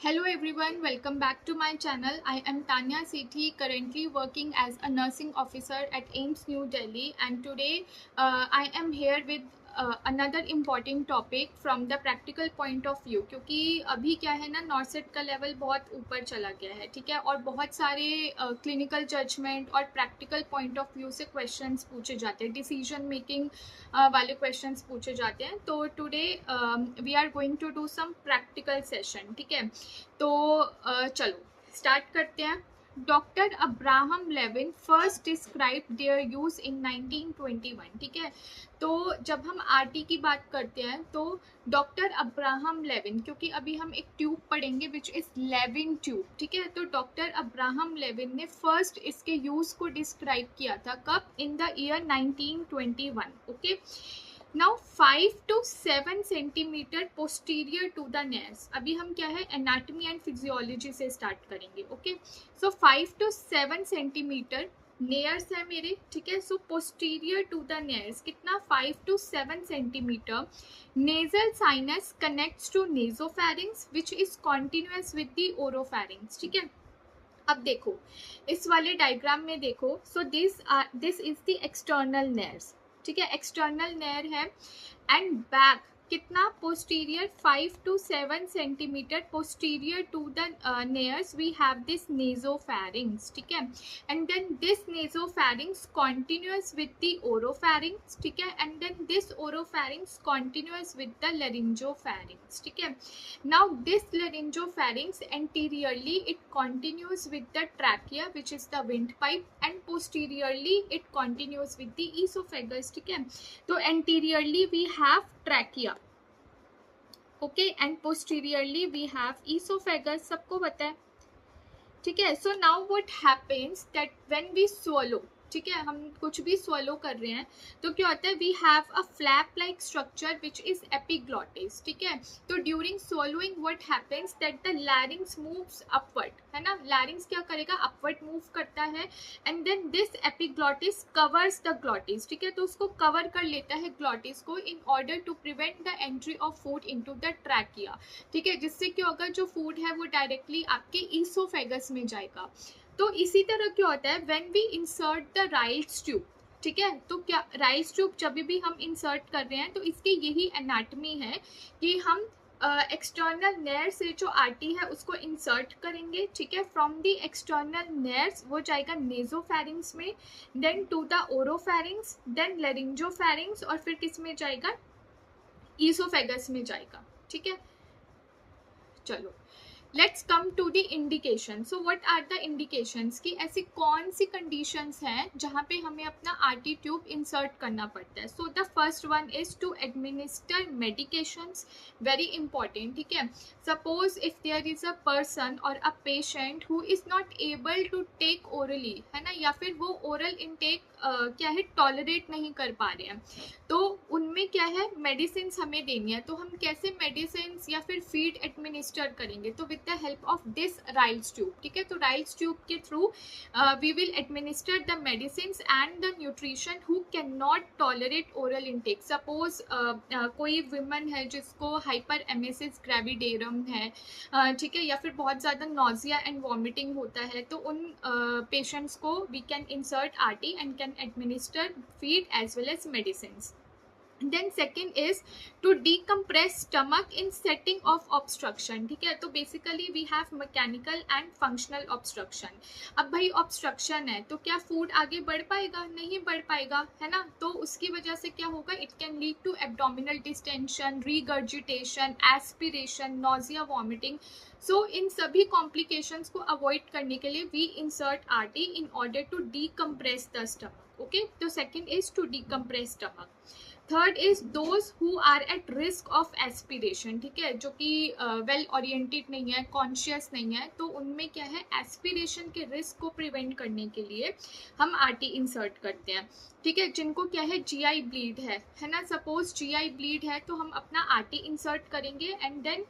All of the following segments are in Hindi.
Hello everyone, welcome back to my channel. I am Tanya Sethi, currently working as a nursing officer at AIMS New Delhi, and today I am here with another important topic from the practical point of view. क्योंकि अभी क्या है ना, नॉर्सेट का लेवल बहुत ऊपर चला गया है, ठीक है, और बहुत सारे क्लिनिकल जजमेंट और प्रैक्टिकल पॉइंट ऑफ व्यू से क्वेश्चंस पूछे जाते हैं, डिसीजन मेकिंग वाले क्वेश्चंस पूछे जाते हैं. तो today we are going to do some practical session, ठीक है. तो चलो स्टार्ट करते हैं. Doctor Abraham Levin first describe their use in 1921, ठीक है. तो जब हम आरटी की बात करते हैं तो डॉक्टर अब्राहम लेविन, क्योंकि अभी हम एक ट्यूब पढ़ेंगे विच इज लेविन ट्यूब, ठीक है. तो डॉक्टर अब्राहम लेविन ने फर्स्ट इसके यूज को डिस्क्राइब किया था कब? In the year 1921. Okay. Now 5 to 7 centimetre posterior to the nares. अभी हम क्या है, एनाटॉमी एंड फिजियोलॉजी से स्टार्ट करेंगे. Okay. So 5 to 7 centimetre nares है मेरे, ठीक है. So posterior to the nares कितना? 5 to 7 centimetre. Nasal sinus connects to nasopharynx which is continuous with the oropharynx, ठीक है. अब देखो इस वाले डायग्राम में देखो. So this is the external nares, ठीक है. एक्सटर्नल नेयर है. एंड बैक कितना? Posterior 5 to 7 centimetre posterior to the nares we have this nasopharynx, ठीक है. And then this nasopharynx continuous with the oropharynx, ठीक है. And then this oropharynx continuous with the laryngopharynx, ठीक है. Now this laryngopharynx anteriorly it continues with the trachea which is the windpipe, and posteriorly it continues with the esophagus, ठीक है. तो anteriorly we have trachea, okay, and posteriorly we have esophagus. सबको पता है, ठीक है. So now what happens that when we swallow, ठीक है, हम कुछ भी swallow कर रहे हैं तो क्या होता है? We have a flap like structure which is epiglottis, ठीक है. तो during swallowing what happens that the larynx moves upward, है ना. लैरिंग्स क्या करेगा? अपवर्ड मूव करता है. And then this epiglottis covers the glottis, ठीक है. तो उसको कवर कर लेता है ग्लॉटिस को in order to prevent the entry of food into the trachea, ठीक है. जिससे क्या होगा? जो फूड है वो डायरेक्टली आपके ईसोफेगस में जाएगा. तो इसी तरह क्या होता है? When we insert the Ryle's tube, ठीक है. तो क्या राइल्स ट्यूब जब भी हम इंसर्ट कर रहे हैं तो इसकी यही एनाटमी है कि हम एक्सटर्नल नेयर से जो आरटी है उसको इंसर्ट करेंगे, ठीक है. फ्रॉम द एक्सटर्नल नेयर्स वो जाएगा नेजोफैरिंग्स में, देन टू द ओरोफैरिंग्स, देन लेरिंजोफैरिंग्स, और फिर किस में जाएगा? ईसोफेगस में जाएगा, ठीक है. चलो let's come to the indication. So what are the indications कि ऐसी कौन सी कंडीशंस हैं जहाँ पे हमें अपना आरटी ट्यूब इंसर्ट करना पड़ता है. So the first one is to administer medications, very important, ठीक है. Suppose if there is a person और a patient who is not able to take orally, है ना, या फिर वो ओरल इनटेक क्या है, टॉलरेट नहीं कर पा रहे हैं, तो उनमें क्या है, मेडिसिन हमें देनी है. तो हम कैसे मेडिसिन या फिर फीड एडमिनिस्टर करेंगे? तो with the help of this Ryle's tube, ठीक है. तो राइल्स ट्यूब के through we will administer the medicine and the nutrition who can not tolerate oral intake. Suppose कोई वुमन है जिसको हाइपर एमेसिस ग्रेविडेरम है, ठीक है, या फिर बहुत ज़्यादा नॉजिया एंड वॉमिटिंग होता है, तो उन पेशेंट्स को we can insert RT and can administer feed as well as medicines. Then second is to decompress stomach in setting of obstruction, ठीक है. तो basically we have mechanical and functional obstruction. अब भाई obstruction है तो क्या food आगे बढ़ पाएगा? नहीं बढ़ पाएगा, है ना. तो उसकी वजह से क्या होगा? It can lead to abdominal distension, regurgitation, aspiration, nausea, vomiting. So इन सभी complications को avoid करने के लिए we insert RT in order to decompress the stomach. Okay, तो second is to decompress stomach. Third is those who are at risk of aspiration, ठीक है, जो कि वेल ओरिएंटेड नहीं है, कॉन्शियस नहीं है, तो उनमें क्या है, एस्पिरेशन के रिस्क को प्रिवेंट करने के लिए हम आरटी इंसर्ट करते हैं, ठीक है. जिनको क्या है, जीआई ब्लीड है ना. सपोज जीआई ब्लीड है तो हम अपना आरटी इंसर्ट करेंगे एंड देन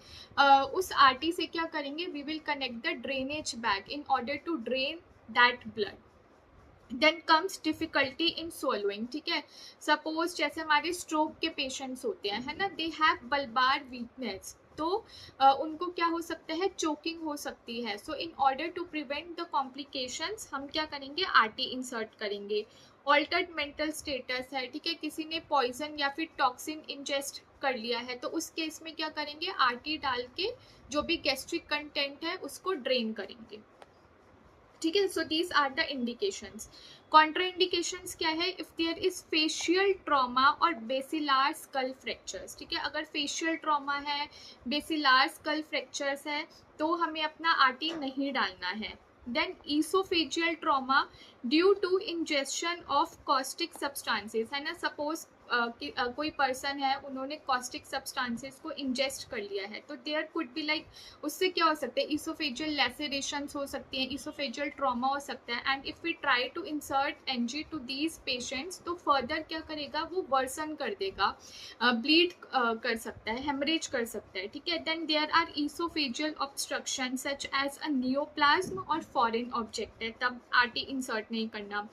उस आरटी से क्या करेंगे, we will connect the drainage bag in order to drain that blood. Then comes difficulty in swallowing, ठीक है. सपोज जैसे हमारे स्ट्रोक के पेशेंट्स होते हैं, है ना, दे हैव बल्बार वीकनेस, तो उनको क्या हो सकता है, चोकिंग हो सकती है। So in order to prevent the complications हम क्या करेंगे, आरटी इंसर्ट करेंगे। ऑल्टर्ड मेंटल स्टेटस है, ठीक है, किसी ने पॉइजन या फिर टॉक्सिन इंजेस्ट कर लिया है तो उस केस में क्या करेंगे, आरटी डाल के जो भी गैस्ट्रिक कंटेंट है उसको ड्रेन करेंगे, ठीक है। So these are the indications. Contraindications क्या है, if there is facial trauma और बेसिलार स्कल फ्रैक्चर्स, ठीक है, अगर फेशियल ट्रॉमा है, बेसिलार स्कल फ्रैक्चर्स है तो हमें अपना आरटी नहीं डालना है। Then oesophageal trauma due to injection of caustic substances, है ना, सपोज कोई पर्सन है, उन्होंने कॉस्टिक सब्सटेंसेस को इंजेस्ट कर लिया है तो देयर कुड बी लाइक, उससे क्या हो सकता है, ईसोफेजियल लैसेरेशंस हो सकती हैं, ईसोफेजियल ट्रॉमा हो सकता है। And if we try to insert NG to these patients तो फर्दर क्या करेगा, वो वर्सन कर देगा, ब्लीड कर सकता है, हेमरेज कर सकता है, ठीक है। Then there are oesophageal obstruction such as a neoplasm और फॉरेन ऑब्जेक्ट है, तब आरटी इंसर्ट नहीं करना।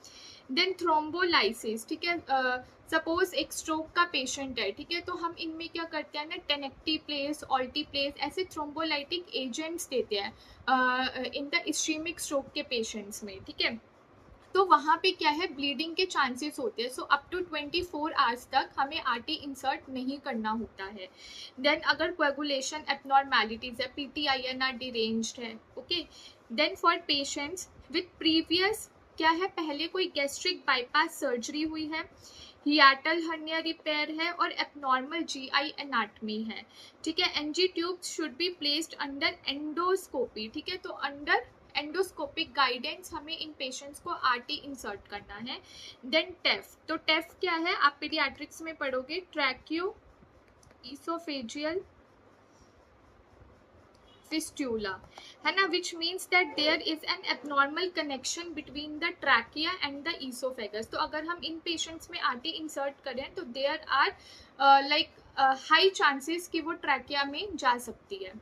देन थ्रोम्बोलाइसिस, ठीक है, सपोज एक स्ट्रोक का पेशेंट है, ठीक है, तो हम इनमें क्या करते हैं ना, टेनेक्टिप्लेस, ऑल्टीप्लेस ऐसे थ्रोम्बोलाइटिक एजेंट्स देते हैं इन द इस्कीमिक स्ट्रोक के पेशेंट्स में, ठीक है। तो वहाँ पे क्या है, ब्लीडिंग के चांसेस होते हैं। सो अप टू 24 आवर्स तक हमें आरटी इंसर्ट नहीं करना होता है। देन अगर कोएगुलेशन एबनॉर्मेलिटीज है, पीटीआईएनआर डिरेंज्ड है, okay. Then for patients with previous क्या है, पहले कोई गैस्ट्रिक बाईपास सर्जरी हुई है, हियाटल हर्निया रिपेयर है और एबनॉर्मल जीआई एनाटमी है, ठीक है। NG tubes should be placed under endoscopy, ठीक है, तो अंडर एंडोस्कोपिक गाइडेंस हमें इन पेशेंट्स को आरटी इंसर्ट करना है। देन टेफ, तो टेफ क्या है, आप पीडियाट्रिक्स में पढ़ोगे, ट्रैक्यो ईसोफेजियल fistula, है ना, which means that there is an abnormal connection between the trachea and the esophagus। तो अगर हम इन पेशेंट्स में आरटी इंसर्ट करें तो there are like high chances कि वो ट्रैकिया में जा सकती है।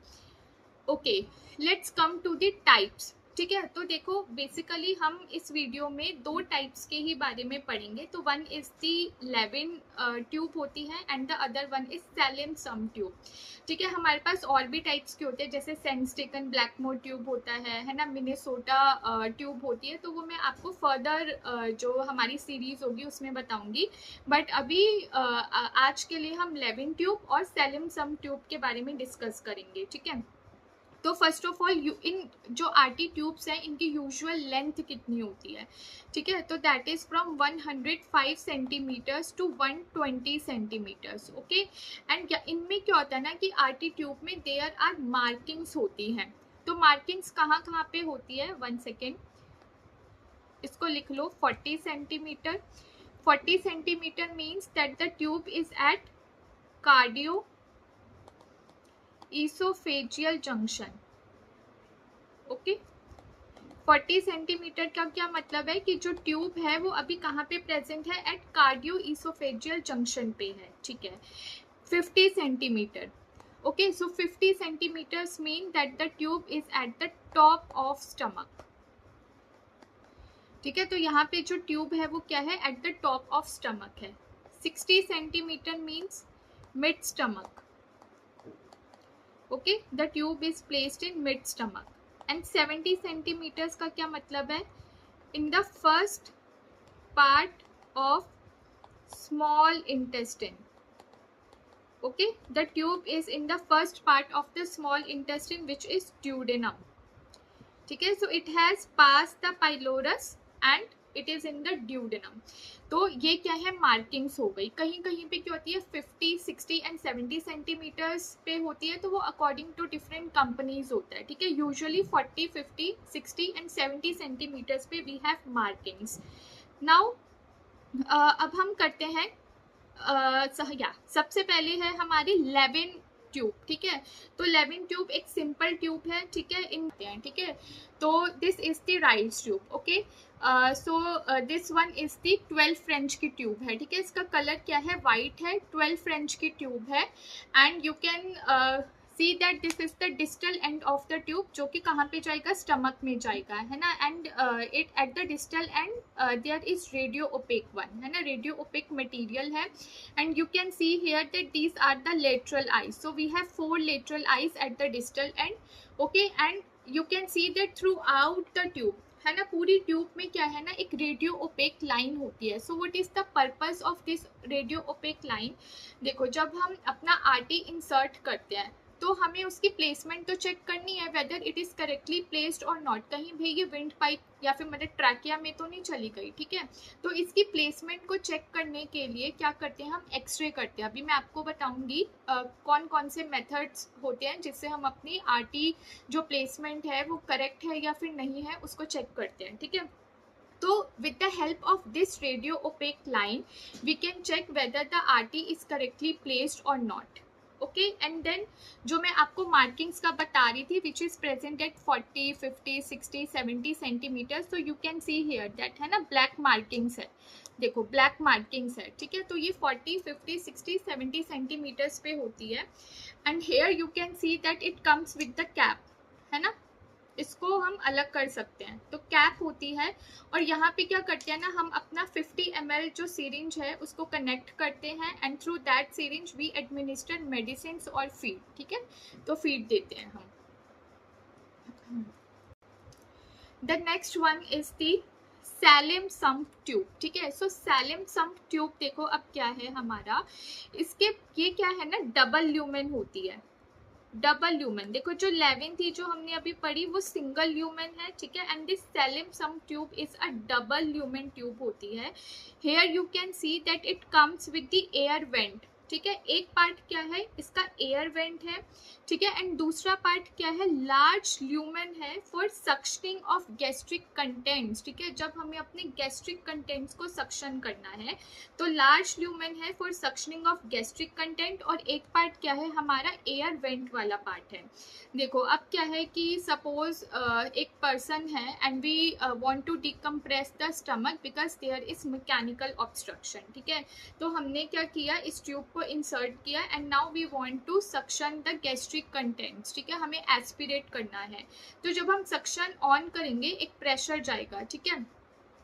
Okay, let's come to the types, ठीक है। तो देखो बेसिकली हम इस वीडियो में दो टाइप्स के ही बारे में पढ़ेंगे। तो one is the Levin tube होती है and the other one is Salem sump tube, ठीक है। हमारे पास और भी टाइप्स के होते हैं, जैसे सेंस्टेकन ब्लैकमोर ट्यूब होता है ना, मिनेसोटा ट्यूब होती है, तो वो मैं आपको फर्दर जो हमारी सीरीज होगी उसमें बताऊंगी। बट अभी आज के लिए हम लेविन ट्यूब और सेलिम सम ट्यूब के बारे में डिस्कस करेंगे, ठीक है। तो फर्स्ट ऑफ ऑल इन जो आरटी ट्यूब्स हैं इनकी यूजुअल लेंथ कितनी होती है, ठीक है, तो that is from 105 centimetres to 120 centimetres, okay. And इनमें क्या होता है ना कि आरटी ट्यूब में देयर आर मार्किंग्स होती हैं। तो मार्किंग्स कहाँ कहाँ पे होती है, 1 सेकेंड, इसको लिख लो, 40 centimetre. 40 centimetre means that the tube is at cardio oesophageal junction, okay. 40 centimetre का क्या मतलब है कि जो ट्यूब है वो अभी कहाँ पे प्रेजेंट है, एट कार्डियो ईसोफेजियल जंक्शन पे है, ठीक है। 50 centimetre, okay, so 50 centimetres mean that the tube is at the top of stomach, ठीक है। तो यहाँ पे जो ट्यूब है वो क्या है, at the top of stomach है। 60 centimetre means mid stomach, okay, the tube is placed in mid stomach. And 70 centimetres का क्या मतलब है, in the first part of small intestine, okay, the tube is in the first part of the small intestine which is duodenum, ठीक है। So it has pass the pylorus and it is in the duodenum. तो ये क्या है, मार्किंग्स हो गई। कहीं कहीं पे क्या होती है 50, 60 एंड 70 सेंटीमीटर्स पे होती है, तो वो अकॉर्डिंग टू डिफरेंट कंपनीज होता है, ठीक है। यूजुअली 40, 50, 60 एंड 70 सेंटीमीटर्स पे वी हैव मार्किंग्स। नाउ अब हम करते हैं सबसे पहले है हमारी लेविन ट्यूब, ठीक है। तो लेविन ट्यूब एक सिंपल ट्यूब है, ठीक है, ठीक है। तो this is the Ryle's tube, okay. So this one is the 12 French की ट्यूब है, ठीक है। इसका कलर क्या है, वाइट है, 12 फ्रेंच की ट्यूब है। And you can see that this is the distal end of the tube, जो कि कहाँ पे जाएगा, स्टमक में जाएगा, है ना. And it at the distal end there is radio opaque one, है ना, रेडियो ओपेक मटेरियल है. And you can see here that these are the lateral eyes. So we have 4 lateral eyes at the distal end. Okay, and you can see that throughout the tube, है ना, पूरी ट्यूब में क्या है ना, एक रेडियो ओपेक लाइन होती है. So what is the purpose of this radio OPEC line. देखो, जब हम अपना आरटी इंसर्ट करते हैं तो हमें उसकी प्लेसमेंट तो चेक करनी है, whether it is correctly placed और नॉट. कहीं भी ये विंड पाइप या फिर मतलब ट्रैकिया में तो नहीं चली गई, ठीक है. तो इसकी प्लेसमेंट को चेक करने के लिए क्या करते हैं, हम एक्सरे करते हैं. अभी मैं आपको बताऊंगी कौन कौन से मेथड्स होते हैं जिससे हम अपनी आरटी जो प्लेसमेंट है वो करेक्ट है या फिर नहीं है उसको चेक करते हैं, ठीक है. तो with the help of this radio opaque line we can check whether the RT is correctly placed or not. Okay, and then जो मैं आपको मार्किंग्स का बता रही थी which is present at 40, 50, 60, 70 centimetre. तो you can see here that, है ना, ब्लैक मार्किंग्स है. देखो, ब्लैक मार्किंग्स है, ठीक है. तो ये 40, 50, 60, 70 सेंटीमीटर्स पे होती है. And here you can see that it comes with the cap, है ना. इसको हम अलग कर सकते हैं. तो कैप होती है और यहाँ पे क्या करते हैं ना, हम अपना 50 ml जो सीरिंज है उसको कनेक्ट करते हैं and through that syringe we administer medicine और फीड, ठीक है. तो फीड देते हैं हम. The next one is the Salem sump tube, ठीक है. सो सैलिम सम्प ट्यूब देखो अब क्या है हमारा, इसके ये क्या है ना, डबल ल्यूमेन होती है. डबल ल्यूमेन, देखो जो 11 थी जो हमने अभी पढ़ी वो सिंगल ल्यूमेन है, ठीक है. And this Salem sump tube is a double lumen tube होती है. Here you can see that it comes with the air vent, ठीक है. एक पार्ट क्या है, इसका एयर वेंट है, ठीक है. एंड दूसरा पार्ट क्या है, लार्ज ल्यूमेन है for suctioning of gastric contents, ठीक है. जब हमें अपने गैस्ट्रिक कंटेंट्स को सक्शन करना है तो लार्ज ल्यूमेन है for suctioning of gastric content. और एक पार्ट क्या है हमारा, एयर वेंट वाला पार्ट है. देखो अब क्या है कि सपोज एक पर्सन है and we want to decompress the stomach because there is mechanical obstruction, ठीक है. तो हमने क्या किया, इस ट्यूब को इंसर्ट किया and now we want to suction the gastric contents, ठीक है. हमें एस्पिरेट करना है. तो जब हम सक्शन ऑन करेंगे एक प्रेशर जाएगा, ठीक है.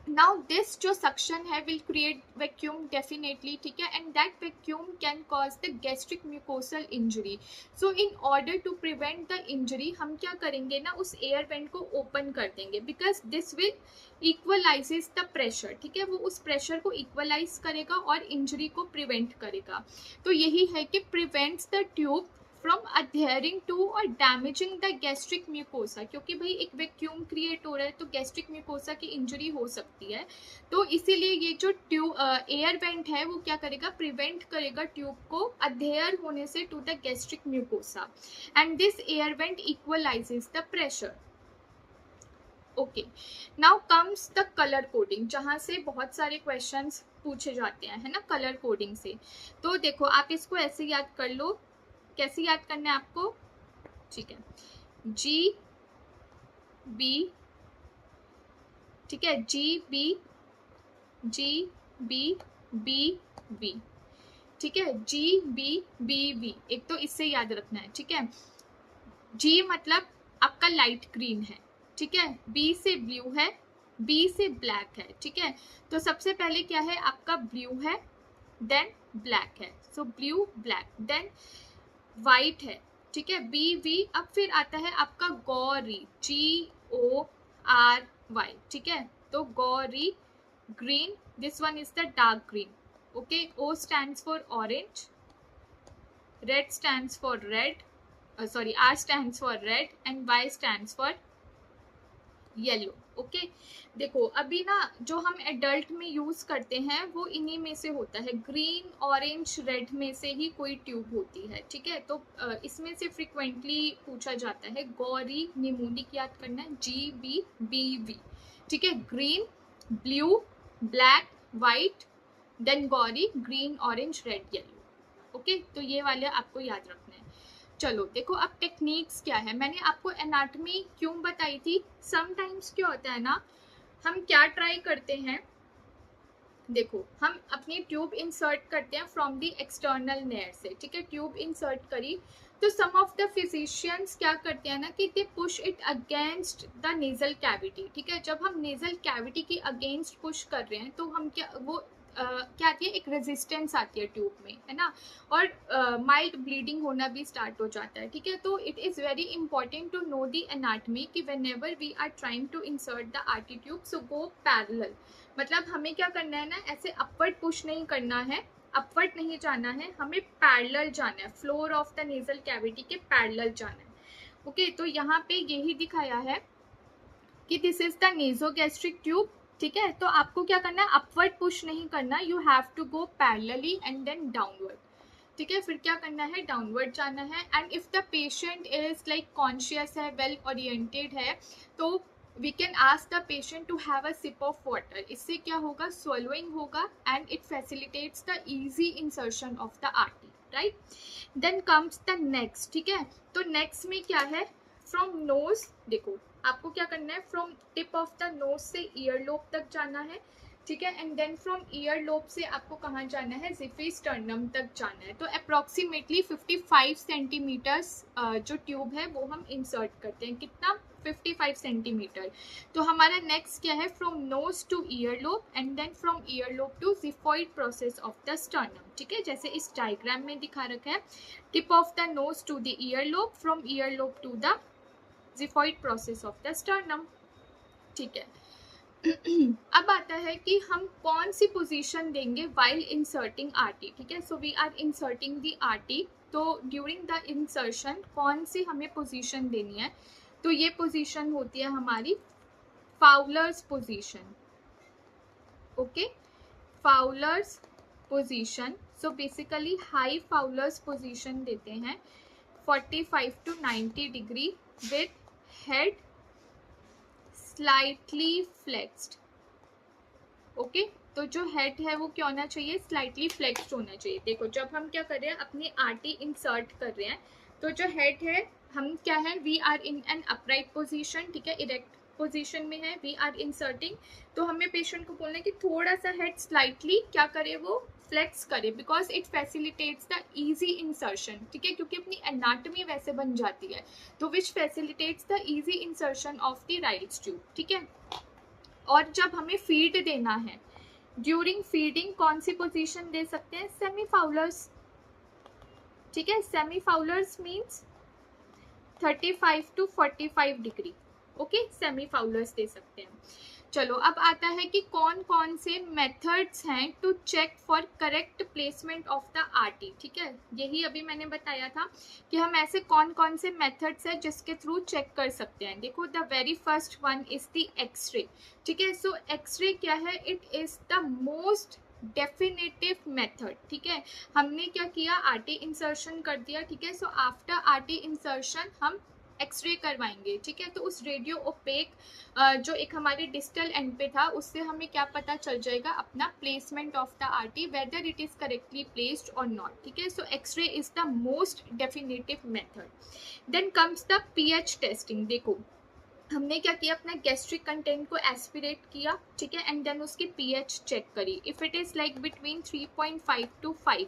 नाउ दिस जो सक्शन है विल क्रिएट वैक्यूम डेफिनेटली, ठीक है. And that vacuum can cause the gastric mucosal injury. So in order to prevent the injury हम क्या करेंगे ना, उस एयर वेंट को ओपन कर देंगे because this will equalises the pressure, ठीक है. वो उस प्रेशर को इक्वलाइज करेगा और इंजरी को प्रिवेंट करेगा. तो यही है कि prevents the tube from adhering to और डैमेजिंग द गैस्ट्रिक म्यूकोसा, क्योंकि भाई एक वैक्यूम क्रिएट हो रहा है तो गैस्ट्रिक म्यूकोसा की इंजरी हो सकती है. तो इसीलिए ये जो ट्यूब एयर वेंट है वो क्या करेगा, प्रिवेंट करेगा ट्यूब को अधेयर होने से to the gastric mucosa. And this air vent equalises the pressure. Okay, now comes the colour coding, जहाँ से बहुत सारे क्वेश्चंस पूछे जाते हैं, है ना, कलर कोडिंग से. तो देखो आप इसको ऐसे याद कर लो. कैसे याद करना है आपको, ठीक है. जी बी, ठीक है, जी बी बी बी, ठीक है. जी बी बी, एक तो इससे याद रखना है, ठीक है. जी मतलब आपका लाइट ग्रीन है, ठीक है. बी से ब्लू है, बी से ब्लैक है, ठीक है. तो सबसे पहले क्या है आपका, ब्लू है, देन ब्लैक है. So blue black, then white है, ठीक है, बी वी. अब फिर आता है आपका गौरी, GORY, ठीक है. तो Gauri green, this one is the dark green. Okay, O stands for orange, red stands for red, sorry, R stands for red and Y stands for yellow. Okay, देखो अभी ना जो हम एडल्ट में यूज करते हैं वो इन्हीं में से होता है, ग्रीन ऑरेंज रेड में से ही कोई ट्यूब होती है, ठीक है. तो इसमें से फ्रिक्वेंटली पूछा जाता है. गौरी निमोनिक याद करना है, GBBV, ठीक है. Green blue black white, then gory green orange red yellow. Okay, तो ये वाले आपको याद रखना है. चलो देखो अब टेक्निक्स क्या है. मैंने आपको एनाटॉमी क्यों बताई थी. समटाइम्स क्या होता है ना, हम क्या ट्राई करते हैं, देखो हम अपनी ट्यूब इंसर्ट करते हैं फ्रॉम द एक्सटर्नल नेयर से, ठीक है. ट्यूब इंसर्ट करी तो सम ऑफ द फिजिशियंस क्या करते हैं ना कि they push it against the nasal cavity, ठीक है। जब हम नेजल कैविटी की अगेंस्ट पुश कर रहे हैं तो हम क्या वो क्या आती है, एक रेजिस्टेंस आती है ट्यूब में, है ना, और माइल्ड ब्लीडिंग होना भी स्टार्ट हो जाता है, ठीक है। तो it is very important to know the anatomy कि whenever we are trying to insert the RT tube, so go parallel. मतलब हमें क्या करना है ना, ऐसे अपवर्ड पुश नहीं करना है, अपवर्ड नहीं जाना है, हमें पैरेलल जाना है, floor of the nasal cavity के पैरेलल जाना है। ओके, तो यहाँ पे यही दिखाया है कि this is the nasogastric tube, ठीक है। तो आपको क्या करना है, अपवर्ड पुश नहीं करना, you have to go parallelly and then downward, ठीक है। फिर क्या करना है, डाउनवर्ड जाना है। And if the patient is like conscious है, वेल ओरिएंटेड है, तो we can ask the patient to have a sip of water. इससे क्या होगा, swallowing होगा and it facilitates the easy insertion of the artery, right. Then comes the next, ठीक है। तो नेक्स्ट में क्या है, फ्रॉम नोज, देखो आपको क्या करना है, from tip of the nose से ईयर लोब तक जाना है, ठीक है। And then from ear lobe से आपको कहाँ जाना है, ज़िफिस्टर्नम तक जाना है। तो अप्रॉक्सीमेटली 55 सेंटीमीटर्स जो ट्यूब है वो हम इंसर्ट करते हैं, कितना, 55 सेंटीमीटर। तो हमारा नेक्स्ट क्या है, from nose to ear lobe and then from ear lobe to xiphoid process of the sternum, ठीक है, जैसे इस डायग्राम में दिखा रखा है। Tip of the nose to the ear lobe, from ear lobe to the xiphoid process of the sternum, ठीक है। अब आता है कि हम कौन सी पोजीशन देंगे वाइल इंसर्टिंग आरटी, ठीक है। So we are inserting the RT, तो ड्यूरिंग द इंसर्शन कौन सी हमें पोजीशन देनी है, तो ये पोजीशन होती है हमारी Fowler's position, okay, Fowler's position. So basically high Fowler's position देते हैं 45 to 90 degree with head slightly flexed, okay. तो जो हेड है वो क्या होना चाहिए, स्लाइटली फ्लेक्स्ड होना चाहिए। देखो जब हम क्या कर रहे हैं, अपनी आरटी इंसर्ट कर रहे हैं, तो जो हेड है, हम क्या है, we are in an upright position, ठीक है, इरेक्ट पोजीशन में है, वी आर इंसर्टिंग। तो हमें पेशेंट को बोलना है कि थोड़ा सा हेड स्लाइटली क्या करे, वो फ्लेक्स करे, because it facilitates the easy insertion, ठीक है, क्योंकि अपनी एनाटमी वैसे बन जाती है, तो which facilitates the easy insertion of the Ryle's tube, ठीक है। और जब हमें फीड देना है, ड्यूरिंग फीडिंग कौन सी पोजीशन दे सकते हैं, सेमी फाउलर्स, ठीक है। Semi Fowler's means 35 to 45 degree, okay, semi Fowler's दे सकते हैं। चलो अब आता है कि कौन कौन से मेथड्स हैं to check for correct placement of the RT, ठीक है। यही अभी मैंने बताया था कि हम ऐसे कौन कौन से मेथड्स हैं जिसके थ्रू चेक कर सकते हैं। देखो the very first one is the x-ray, ठीक है। सो एक्सरे क्या है, it is the most definitive method, ठीक है। हमने क्या किया, आरटी इंसर्शन कर दिया, ठीक है। सो आफ्टर आरटी इंसर्शन हम एक्सरे करवाएंगे, ठीक है। तो उस रेडियो ओपेक जो एक हमारे डिस्टल एंड पे था, उससे हमें क्या पता चल जाएगा, अपना placement of the RT, whether it is correctly placed और नॉट, ठीक है। So X-ray is the most definitive method. Then comes the pH testing. देखो हमने क्या किया, अपना गैस्ट्रिक कंटेंट को एस्पिरेट किया, ठीक है, एंड देन उसकी पीएच चेक करी। If it is like between 3.5 to 5,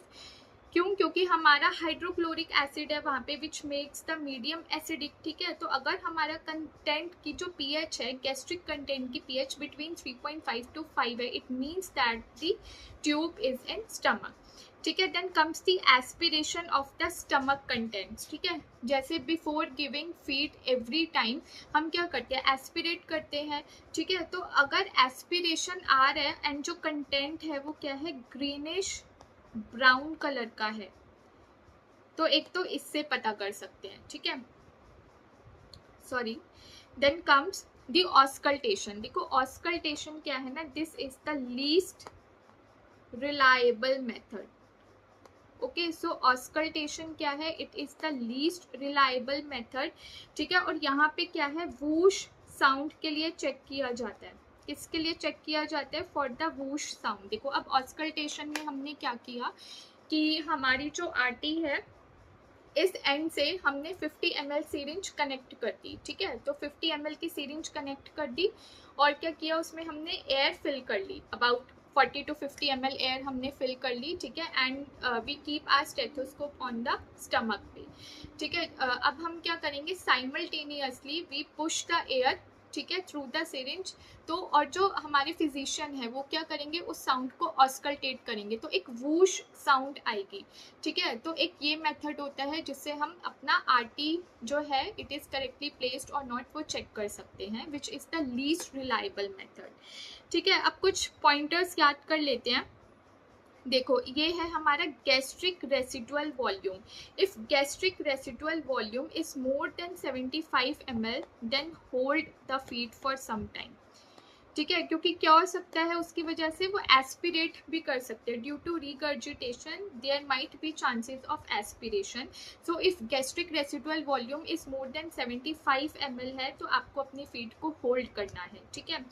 क्यों, क्योंकि हमारा हाइड्रोक्लोरिक एसिड है वहाँ पे, which makes the medium acidic, ठीक है। तो अगर हमारा कंटेंट की जो पीएच है, गैस्ट्रिक कंटेंट की पीएच बिटवीन 3.5 to 5 है, it means that the tube is in stomach, ठीक है। Then comes the aspiration of the stomach contents, ठीक है। जैसे before giving feed every time हम क्या करते हैं, एस्पिरेट करते हैं, ठीक है। तो अगर एस्पिरेशन आ रहा है एंड जो कंटेंट है वो क्या है, ग्रीनिश ब्राउन कलर का है, तो एक तो इससे पता कर सकते हैं, ठीक है, sorry. Then comes the auscultation. देखो ऑस्कल्टेशन क्या है ना, this is the least reliable method, okay. So auscultation क्या है, it is the least reliable method, ठीक है। और यहाँ पे क्या है, वूश साउंड के लिए चेक किया जाता है, किसके लिए चेक किया जाता है, फॉर द वूश साउंड। देखो अब ऑस्कल्टेशन में हमने क्या किया कि हमारी जो आरटी है, इस एंड से हमने 50 ml सीरिंज कनेक्ट कर दी, ठीक है। तो 50 ml की सीरिंज कनेक्ट कर दी और क्या किया, उसमें हमने एयर फिल कर ली अबाउट 40 to 50 ml एयर हमने फिल कर ली, ठीक है, and we keep our stethoscope on the stomach पे, ठीक है। अब हम क्या करेंगे, simultaneously we push the air, ठीक है, थ्रू द सिरिंज। तो और जो हमारे फिजिशियन है वो क्या करेंगे, उस साउंड को ऑस्कल्टेट करेंगे, तो एक वूश साउंड आएगी, ठीक है। तो एक ये मेथड होता है जिससे हम अपना आरटी जो है इट इज़ करेक्टली प्लेस्ड और नॉट वो चेक कर सकते हैं, which is the least reliable method, ठीक है। अब कुछ पॉइंटर्स याद कर लेते हैं। देखो ये है हमारा gastric residual volume. If gastric residual volume is more than 75 ml then hold the feed for some time, ठीक है, क्योंकि क्या हो सकता है उसकी वजह से वो एस्पिरेट भी कर सकते हैं, due to regurgitation there might be chances of aspiration. So if gastric residual volume is more than 75 ml है तो आपको अपनी फीड को होल्ड करना है, ठीक है।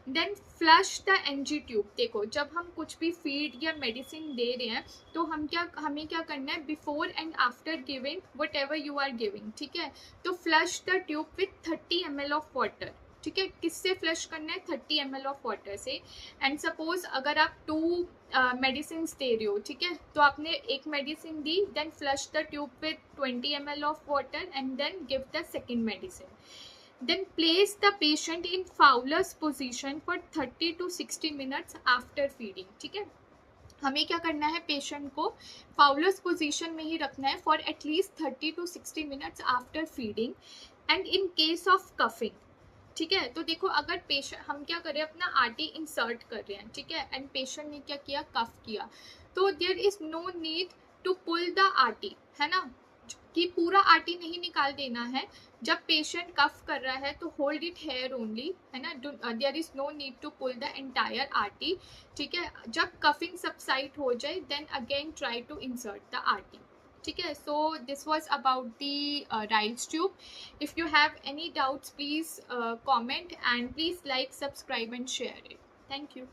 Then flush the NG tube. देखो जब हम कुछ भी फीड या मेडिसिन दे रहे हैं तो हमें क्या करना है, before and after giving whatever you are giving, ठीक है, तो flush the tube with 30 ml of water, ठीक है। किससे फ्लश करना है, 30 ml ऑफ वाटर से। एंड सपोज अगर आप 2 मेडिसिन दे रहे हो, ठीक है, तो आपने एक मेडिसिन दी, then flush the tube with 20 ml of water and then give the second medicine. Then place the patient in Fowler's position for 30 to 60 minutes after feeding, ठीक है। हमें क्या करना है, पेशेंट को फाउलर्स पोजीशन में ही रखना है for at least 30 to 60 minutes after feeding. And in case of coughing, ठीक है, तो देखो अगर पेशेंट हम क्या कर रहे हैं, अपना आरटी इंसर्ट कर रहे हैं, ठीक है, एंड पेशेंट ने क्या किया, कफ किया, तो there is no need to pull the RT, है ना, कि पूरा आरटी नहीं निकाल देना है। जब पेशेंट कफ कर रहा है तो होल्ड इट हेयर ओनली, है ना, there is no need to pull the entire RT, ठीक है। जब कफिंग सबसाइड हो जाए then again try to insert the RT, ठीक है। So this was about the Ryle's tube. If you have any doubts please comment and please like, subscribe and share it. Thank you.